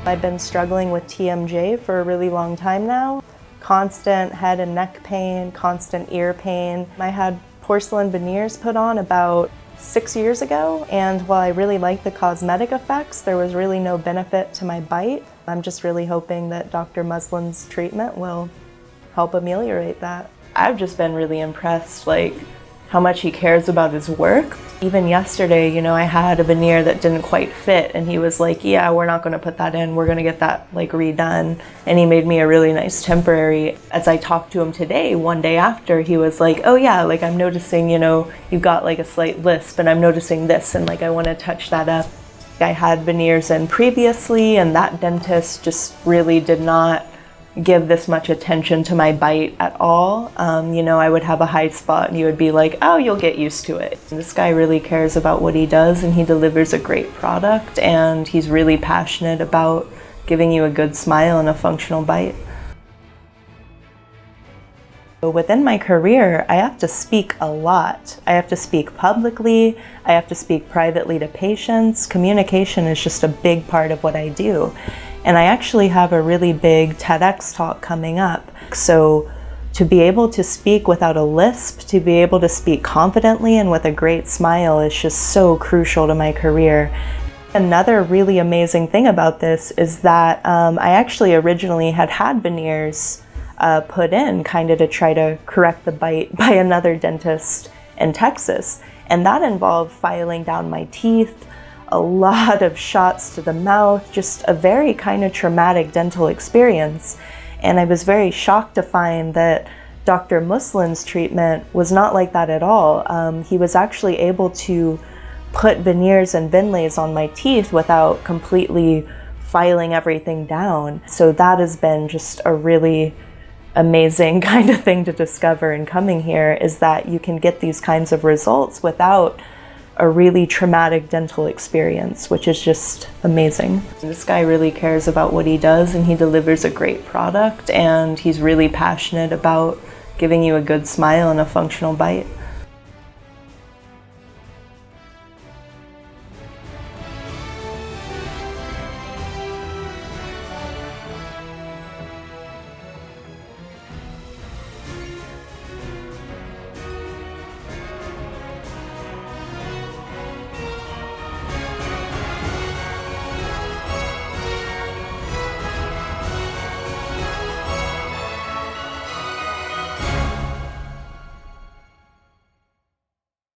I've been struggling with TMJ for a really long time now. Constant head and neck pain, constant ear pain. I had porcelain veneers put on about 6 years ago, and while I really like the cosmetic effects, there was really no benefit to my bite. I'm just really hoping that Dr. Muslin's treatment will help ameliorate that. I've just been really impressed, how much he cares about his work. Even yesterday, I had a veneer that didn't quite fit, and he was like, yeah, we're not gonna put that in, we're gonna get that redone. And he made me a really nice temporary. As I talked to him today, one day after, he was like, oh yeah, I'm noticing, you've got a slight lisp, and I'm noticing this, and I wanna touch that up. I had veneers in previously, and that dentist just really did not give this much attention to my bite at all. I would have a high spot and you would be like, oh, you'll get used to it. And this guy really cares about what he does, and he delivers a great product, and he's really passionate about giving you a good smile and a functional bite. Within my career, I have to speak a lot. I have to speak publicly, I have to speak privately to patients. Communication is just a big part of what I do. And I actually have a really big TEDx talk coming up. So to be able to speak without a lisp, to be able to speak confidently and with a great smile is just so crucial to my career. Another really amazing thing about this is that I actually originally had veneers put in to try to correct the bite by another dentist in Texas. And that involved filing down my teeth, a lot of shots to the mouth, just a very traumatic dental experience. And I was very shocked to find that Dr. Muslin's treatment was not like that at all. He was actually able to put veneers and VENLAYs on my teeth without completely filing everything down. So that has been just a really amazing thing to discover in coming here, is that you can get these kinds of results without a really traumatic dental experience, which is just amazing. This guy really cares about what he does, and he delivers a great product, and he's really passionate about giving you a good smile and a functional bite.